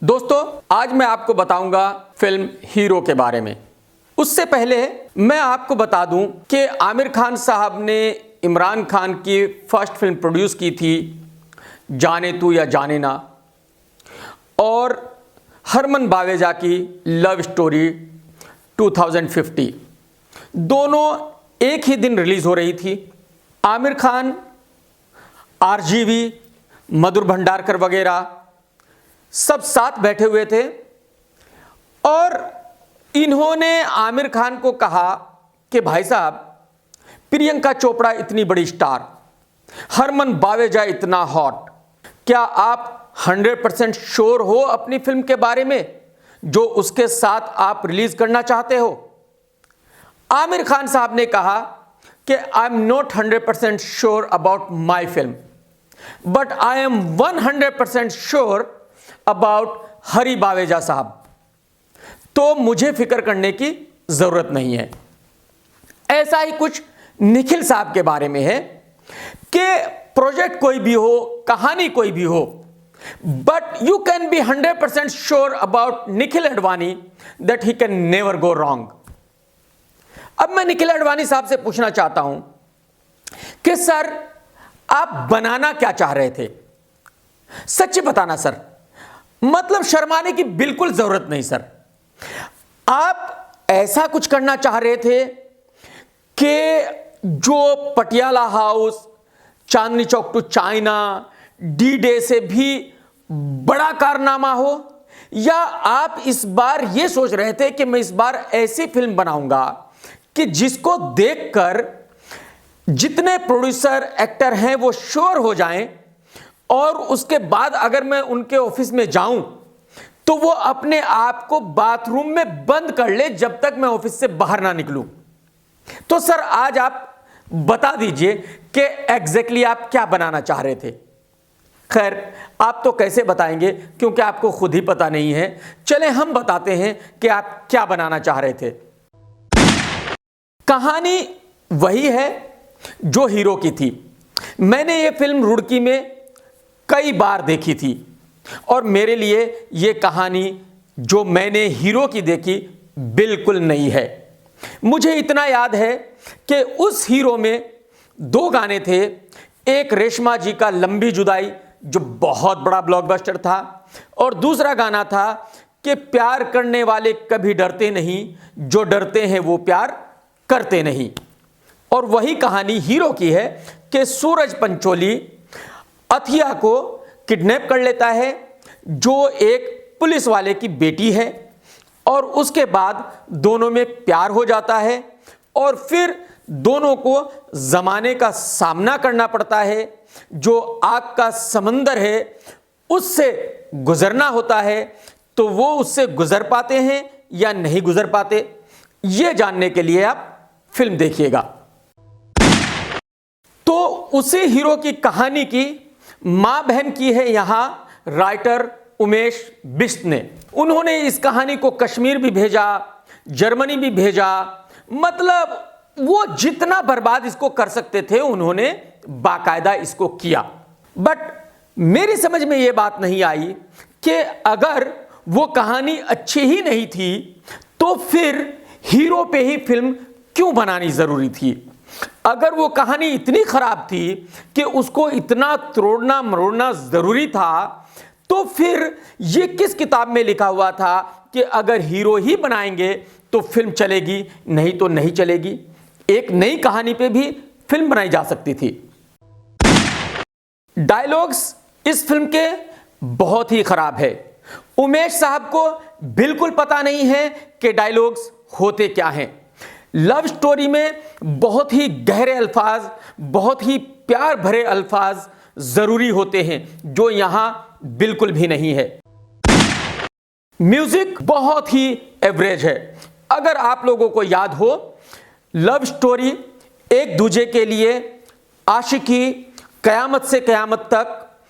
दोस्तों, आज मैं आपको बताऊंगा फिल्म हीरो के बारे में। उससे पहले मैं आपको बता दूं कि आमिर खान साहब ने इमरान खान की फर्स्ट फिल्म प्रोड्यूस की थी, जाने तू या जाने ना, और हरमन बावेजा की लव स्टोरी 2050, दोनों एक ही दिन रिलीज हो रही थी। आमिर खान, आरजीवी, मधुर भंडारकर वगैरह सब साथ बैठे हुए थे और इन्होंने आमिर खान को कहा कि भाई साहब, प्रियंका चोपड़ा इतनी बड़ी स्टार, हरमन बावेजा इतना हॉट, क्या आप 100% श्योर हो अपनी फिल्म के बारे में जो उसके साथ आप रिलीज करना चाहते हो? आमिर खान साहब ने कहा कि I am not 100% sure about my film, but I am 100% sure about Hari Baweja साहब, तो मुझे फिक्र करने की जरूरत नहीं है। ऐसा ही कुछ निखिल साहब के बारे में है कि प्रोजेक्ट कोई भी हो, कहानी कोई भी हो, but you can be 100% sure about Nikhil Advani that he can never go wrong. अब मैं निखिल अडवाणी साहब से पूछना चाहता हूं कि सर, आप बनाना क्या चाह रहे थे? सच्ची बताना सर, मतलब शर्माने की बिल्कुल जरूरत नहीं सर। आप ऐसा कुछ करना चाह रहे थे कि जो Patiala house, Chandni Chowk to China, D day से भी बड़ा कारनामा हो, या आप इस बार यह सोच रहे थे कि मैं इस बार ऐसी फिल्म बनाऊंगा कि जिसको देखकर जितने प्रोड्यूसर, एक्टर हैं वो श्योर हो जाएं, और उसके बाद अगर मैं उनके ऑफिस में जाऊं तो वो अपने आप को बाथरूम में बंद कर ले जब तक मैं ऑफिस से बाहर ना निकलूं। तो सर, आज आप बता दीजिए कि एग्जैक्टली आप क्या बनाना चाह रहे थे। खैर, आप तो कैसे बताएंगे क्योंकि आपको खुद ही पता नहीं है। चले हम बताते हैं कि आप क्या बनाना चाह रहे थे। कहानी वही है जो हीरो की थी। मैंने ये फिल्म रुड़की में कई बार देखी थी और मेरे लिए ये कहानी जो मैंने हीरो की देखी बिल्कुल नई है। मुझे इतना याद है कि उस हीरो में 2 गाने थे। एक रेशमा जी का लंबी जुदाई जो बहुत बड़ा ब्लॉकबस्टर था, और दूसरा गाना था कि प्यार करने वाले कभी डरते नहीं, जो डरते हैं वो प्यार करते नहीं। और वही कहानी हीरो की है कि सूरज पंचोली अथिया को किडनैप कर लेता है, जो एक पुलिस वाले की बेटी है, और उसके बाद दोनों में प्यार हो जाता है और फिर दोनों को जमाने का सामना करना पड़ता है। जो आग का समंदर है उससे गुजरना होता है, तो वो उससे गुजर पाते हैं या नहीं गुजर पाते, ये जानने के लिए आप फिल्म देखिएगा। तो उसी हीरो की कहानी की मां बहन की है यहां राइटर उमेश बिष्ट ने। उन्होंने इस कहानी को कश्मीर भी भेजा, जर्मनी भी भेजा, मतलब वो जितना बर्बाद इसको कर सकते थे उन्होंने बाकायदा इसको किया। बट मेरी समझ में ये बात नहीं आई कि अगर वो कहानी अच्छी ही नहीं थी तो फिर हीरो पे ही फिल्म क्यों बनानी जरूरी थी। अगर वो कहानी इतनी खराब थी कि उसको इतना तोड़ना मरोड़ना जरूरी था, तो फिर ये किस किताब में लिखा हुआ था कि अगर हीरो ही बनाएंगे तो फिल्म चलेगी, नहीं तो नहीं चलेगी। एक नई कहानी पे भी फिल्म बनाई जा सकती थी। डायलॉग्स इस फिल्म के बहुत ही खराब है। उमेश साहब को बिल्कुल पता नहीं है कि डायलॉग्स होते क्या हैं। लव स्टोरी में बहुत ही गहरे अल्फाज, बहुत ही प्यार भरे अल्फाज जरूरी होते हैं, जो यहां बिल्कुल भी नहीं है। म्यूजिक बहुत ही एवरेज है। अगर आप लोगों को याद हो, लव स्टोरी, एक दूजे के लिए, आशिकी, कयामत से कयामत तक,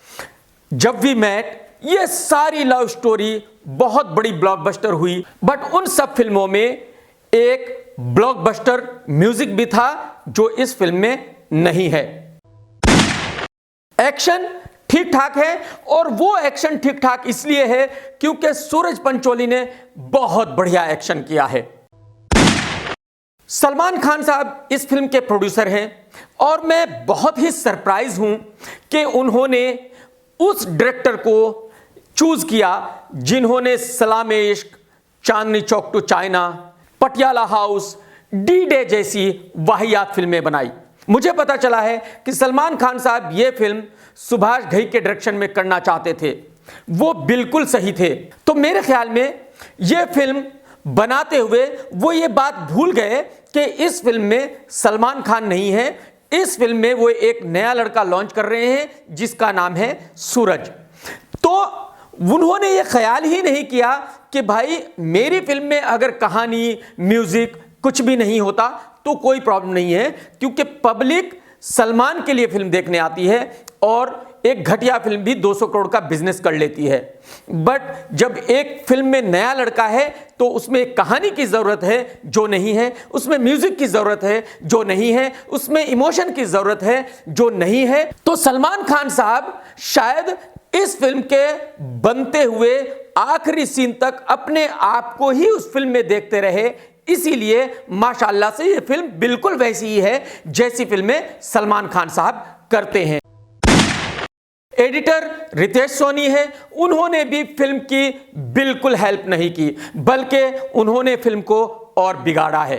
जब वी मेट, ये सारी लव स्टोरी बहुत बड़ी ब्लॉकबस्टर हुई। बट उन सब फिल्मों में एक ब्लॉकबस्टर म्यूजिक भी था जो इस फिल्म में नहीं है। एक्शन ठीक ठाक है, और वो एक्शन ठीक ठाक इसलिए है क्योंकि सूरज पंचोली ने बहुत बढ़िया एक्शन किया है। सलमान खान साहब इस फिल्म के प्रोड्यूसर हैं और मैं बहुत ही सरप्राइज हूं कि उन्होंने उस डायरेक्टर को चूज किया जिन्होंने Salaam e Ishq, Chandni Chowk to China, Patiala House, D Day जैसी वाहियात फिल्में बनाई। मुझे पता चला है कि सलमान खान साहब ये फिल्म सुभाष घई के डायरेक्शन में करना चाहते थे, वो बिल्कुल सही थे। तो मेरे ख्याल में ये फिल्म बनाते हुए वो ये बात भूल गए कि इस फिल्म में सलमान खान नहीं है, इस फिल्म में वो एक नया लड़का लॉन्च कर रहे हैं जिसका नाम है सूरज। तो उन्होंने ये ख्याल ही नहीं किया कि भाई मेरी फिल्म में अगर कहानी, म्यूजिक कुछ भी नहीं होता तो कोई प्रॉब्लम नहीं है, क्योंकि पब्लिक सलमान के लिए फिल्म देखने आती है और एक घटिया फिल्म भी 200 करोड़ का बिजनेस कर लेती है। बट जब एक फिल्म में नया लड़का है तो उसमें एक कहानी की जरूरत है जो नहीं है, उसमें म्यूजिक की जरूरत है जो नहीं है, उसमें इमोशन की जरूरत है जो नहीं है। तो सलमान खान साहब शायद इस फिल्म के बनते हुए आखिरी सीन तक अपने आप को ही उस फिल्म में देखते रहे, इसीलिए माशाल्लाह से ये फिल्म बिल्कुल वैसी ही है जैसी फिल्में सलमान खान साहब करते हैं। एडिटर रितेश सोनी है, उन्होंने भी फिल्म की बिल्कुल हेल्प नहीं की, बल्कि उन्होंने फिल्म को और बिगाड़ा है।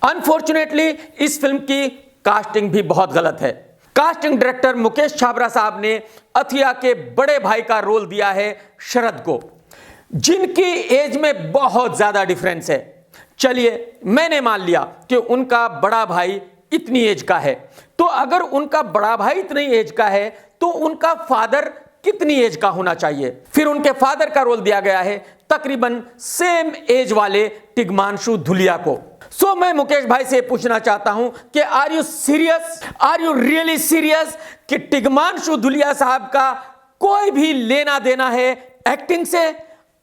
अनफॉर्चुनेटली इस फिल्म की कास्टिंग भी बहुत गलत है। कास्टिंग डायरेक्टर मुकेश छाबड़ा साहब ने अथिया के बड़े भाई का रोल दिया है शरद को, जिनकी एज में बहुत ज्यादा डिफरेंस है। चलिए मैंने मान लिया कि उनका बड़ा भाई इतनी एज का है, तो अगर उनका बड़ा भाई इतनी एज का है तो उनका फादर कितनी एज का होना चाहिए। फिर उनके फादर का रोल दिया गया है तकरीबन सेम एज वाले टिग्मांशु धुलिया को। सो मैं मुकेश भाई से पूछना चाहता हूं कि are you serious, are you really serious कि टिग्मांशु धुलिया साहब का कोई भी लेना देना है एक्टिंग से?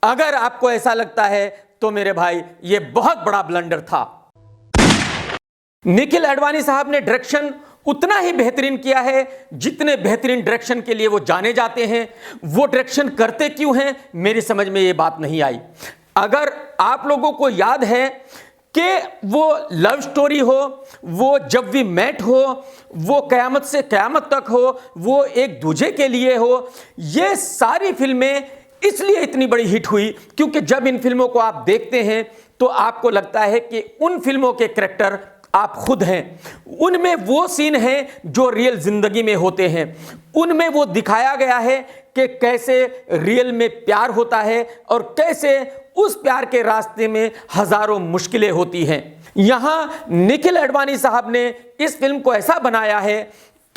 अगर आपको ऐसा लगता है तो मेरे भाई ये बहुत बड़ा ब्लंडर था। निखिल अडवाणी साहब ने डायरेक्शन उतना ही बेहतरीन किया है जितने बेहतरीन डायरेक्शन के लिए वो जाने जाते हैं। वो डायरेक्शन करते क्यों हैं मेरी समझ में ये बात नहीं आई। अगर आप लोगों को याद है कि वो लव स्टोरी हो, वो जब वी मेट हो, वो कयामत से कयामत तक हो, वो एक दूजे के लिए हो, ये सारी फिल्में इसलिए इतनी बड़ी हिट हुई क्योंकि जब इन फिल्मों को आप देखते हैं तो आपको लगता है कि उन फिल्मों के कैरेक्टर आप खुद हैं। उनमें वो सीन हैं जो रियल जिंदगी में होते हैं, उनमें वो दिखाया गया है कि कैसे रियल में प्यार होता है और कैसे उस प्यार के रास्ते में हजारों मुश्किलें होती हैं। यहां निखिल अडवाणी साहब ने इस फिल्म को ऐसा बनाया है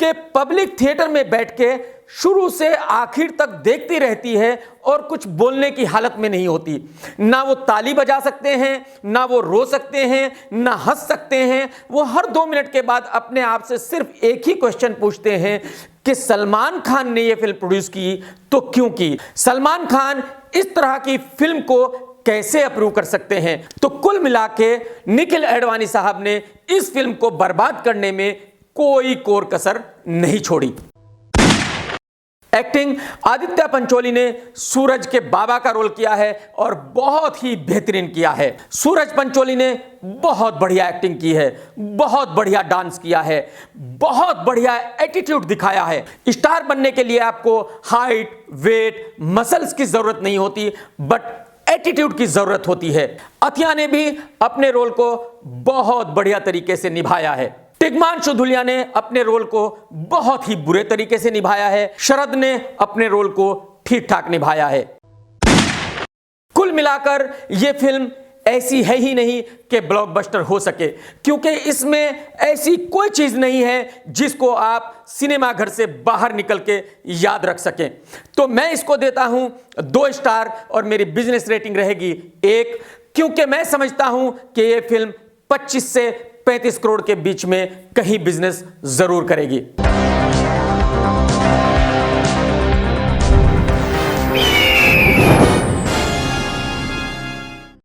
कि पब्लिक थिएटर में बैठ के शुरू से आखिर तक देखती रहती है और कुछ बोलने की हालत में नहीं होती। ना वो ताली बजा सकते हैं, ना वो रो सकते हैं, ना हंस सकते हैं। वो हर 2 मिनट के बाद अपने आप से सिर्फ एक ही क्वेश्चन पूछते हैं कि सलमान खान ने ये फिल्म प्रोड्यूस की तो क्यों की? सलमान खान इस तरह की फिल्म को कैसे अप्रूव कर सकते हैं? तो कुल मिला के निखिल अडवाणी साहब ने इस फिल्म को बर्बाद करने में कोई कोर कसर नहीं छोड़ी। एक्टिंग आदित्य पंचोली ने सूरज के बाबा का रोल किया है और बहुत ही बेहतरीन किया है। सूरज पंचोली ने बहुत बढ़िया एक्टिंग की है, बहुत बढ़िया डांस किया है, बहुत बढ़िया एटीट्यूड दिखाया है। स्टार बनने के लिए आपको हाइट, वेट, मसल्स की जरूरत नहीं होती, बट एटीट्यूड की जरूरत होती है। अथिया ने भी अपने रोल को बहुत बढ़िया तरीके से निभाया है। टिग्मांशु धुलिया ने अपने रोल को बहुत ही बुरे तरीके से निभाया है। शरद ने अपने रोल को ठीक ठाक निभाया है। कुल मिलाकर यह फिल्म ऐसी है ही नहीं कि ब्लॉकबस्टर हो सके, क्योंकि इसमें ऐसी कोई चीज नहीं है जिसको आप सिनेमा घर से बाहर निकल के याद रख सकें। तो मैं इसको देता हूं 2 स्टार और मेरी बिजनेस रेटिंग रहेगी 1, क्योंकि मैं समझता हूं कि यह फिल्म 25 से 35 करोड़ के बीच में कहीं बिजनेस जरूर करेगी।